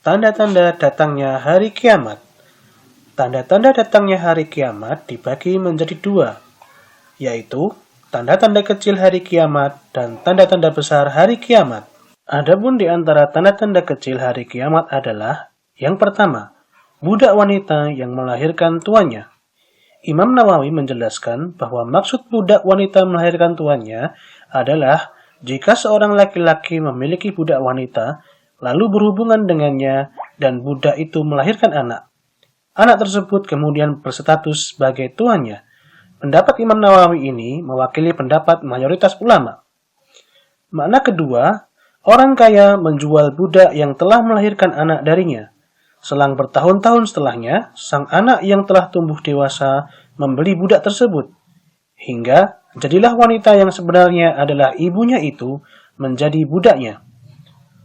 Tanda-tanda datangnya hari kiamat. Tanda-tanda datangnya hari kiamat dibagi menjadi dua, yaitu tanda-tanda kecil hari kiamat dan tanda-tanda besar hari kiamat. Adapun di antara tanda-tanda kecil hari kiamat adalah yang pertama, budak wanita yang melahirkan tuannya. Imam Nawawi menjelaskan bahwa maksud budak wanita melahirkan tuannya adalah jika seorang laki-laki memiliki budak wanita, lalu berhubungan dengannya, dan budak itu melahirkan anak. Anak tersebut kemudian berstatus sebagai tuannya. Pendapat Imam Nawawi ini mewakili pendapat mayoritas ulama. Makna kedua, orang kaya menjual budak yang telah melahirkan anak darinya. Selang bertahun-tahun setelahnya, sang anak yang telah tumbuh dewasa membeli budak tersebut. Hingga jadilah wanita yang sebenarnya adalah ibunya itu menjadi budaknya.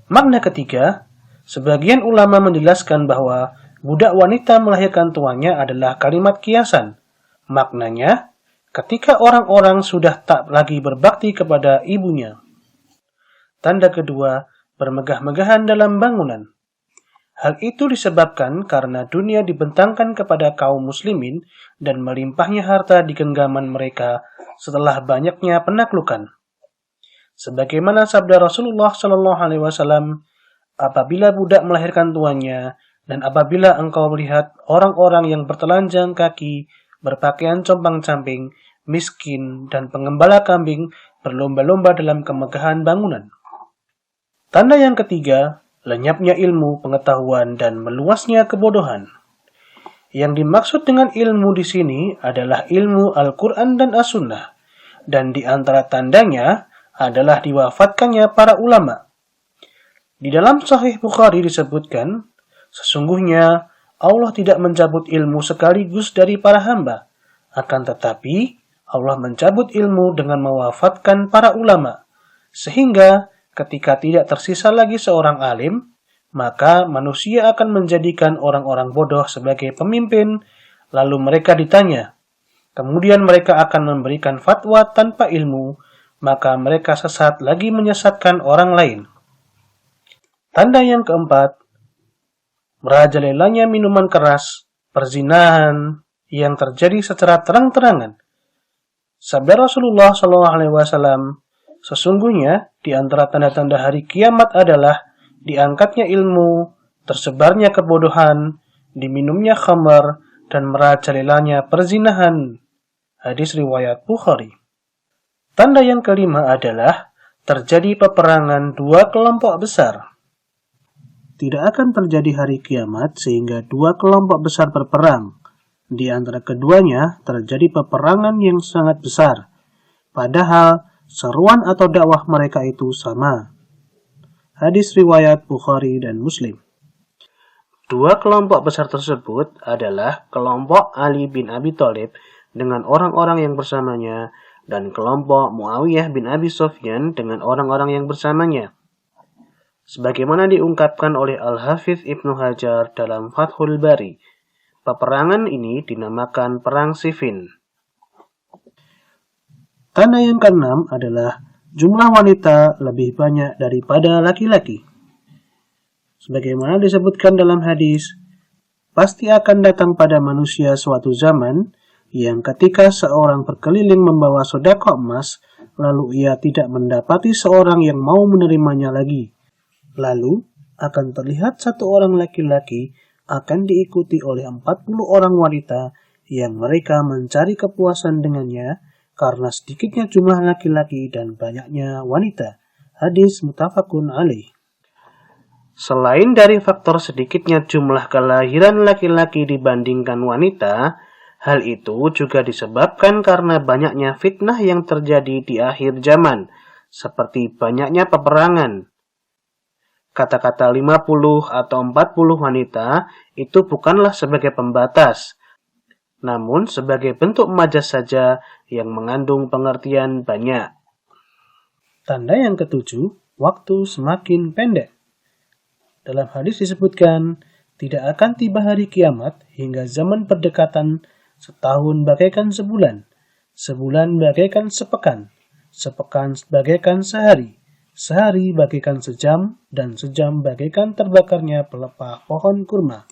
Makna ketiga, sebagian ulama menjelaskan bahwa budak wanita melahirkan tuannya adalah kalimat kiasan. Maknanya, ketika orang-orang sudah tak lagi berbakti kepada ibunya. Tanda kedua, bermegah-megahan dalam bangunan. Hal itu disebabkan karena dunia dibentangkan kepada kaum muslimin dan melimpahnya harta di genggaman mereka setelah banyaknya penaklukan. Sebagaimana sabda Rasulullah SAW, apabila budak melahirkan tuannya, dan apabila engkau melihat orang-orang yang bertelanjang kaki, berpakaian compang-camping, miskin, dan pengembala kambing berlomba-lomba dalam kemegahan bangunan. Tanda yang ketiga, lenyapnya ilmu, pengetahuan, dan meluasnya kebodohan. Yang dimaksud dengan ilmu di sini adalah ilmu Al-Quran dan As-Sunnah, dan di antara tandanya adalah diwafatkannya para ulama. Di dalam Sahih Bukhari disebutkan, sesungguhnya Allah tidak mencabut ilmu sekaligus dari para hamba, akan tetapi Allah mencabut ilmu dengan mewafatkan para ulama, sehingga ketika tidak tersisa lagi seorang alim, maka manusia akan menjadikan orang-orang bodoh sebagai pemimpin, lalu mereka ditanya. Kemudian mereka akan memberikan fatwa tanpa ilmu, maka mereka sesat lagi menyesatkan orang lain. Tanda yang keempat, merajalelanya minuman keras, perzinahan yang terjadi secara terang-terangan. Sabda Rasulullah SAW, sesungguhnya di antara tanda-tanda hari kiamat adalah diangkatnya ilmu, tersebarnya kebodohan, diminumnya khamar, dan merajalelanya perzinahan. Hadis riwayat Bukhari. Tanda yang kelima adalah terjadi peperangan dua kelompok besar. Tidak akan terjadi hari kiamat sehingga dua kelompok besar berperang. Di antara keduanya terjadi peperangan yang sangat besar. Padahal seruan atau dakwah mereka itu sama. Hadis riwayat Bukhari dan Muslim. Dua kelompok besar tersebut adalah kelompok Ali bin Abi Thalib dengan orang-orang yang bersamanya, dan kelompok Muawiyah bin Abi Sufyan dengan orang-orang yang bersamanya. Sebagaimana diungkapkan oleh Al-Hafidz Ibnu Hajar dalam Fathul Bari, peperangan ini dinamakan Perang Siffin. Tanda yang keenam adalah jumlah wanita lebih banyak daripada laki-laki. Sebagaimana disebutkan dalam hadis, pasti akan datang pada manusia suatu zaman yang ketika seorang berkeliling membawa sedekah emas, lalu ia tidak mendapati seorang yang mau menerimanya lagi. Lalu akan terlihat satu orang laki-laki akan diikuti oleh 40 orang wanita yang mereka mencari kepuasan dengannya karena sedikitnya jumlah laki-laki dan banyaknya wanita. Hadis muttafaqun alaih. Selain dari faktor sedikitnya jumlah kelahiran laki-laki dibandingkan wanita, hal itu juga disebabkan karena banyaknya fitnah yang terjadi di akhir zaman, seperti banyaknya peperangan. Kata-kata 50 atau 40 wanita itu bukanlah sebagai pembatas, namun sebagai bentuk majas saja yang mengandung pengertian banyak. Tanda yang ketujuh, waktu semakin pendek. Dalam hadis disebutkan, tidak akan tiba hari kiamat hingga zaman berdekatan, setahun bagaikan sebulan, sebulan bagaikan sepekan, sepekan bagaikan sehari, Sehari bagikan sejam, dan sejam bagikan terbakarnya pelepah pohon kurma.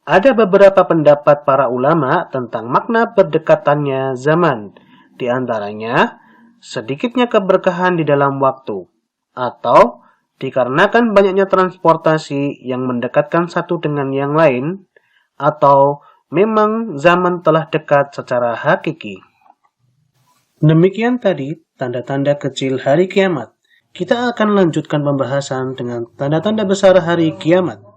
Ada beberapa pendapat para ulama tentang makna berdekatannya zaman. Di antaranya, sedikitnya keberkahan di dalam waktu, atau dikarenakan banyaknya transportasi yang mendekatkan satu dengan yang lain, atau memang zaman telah dekat secara hakiki. Demikian tadi tanda-tanda kecil hari kiamat. Kita akan lanjutkan pembahasan dengan tanda-tanda besar hari kiamat.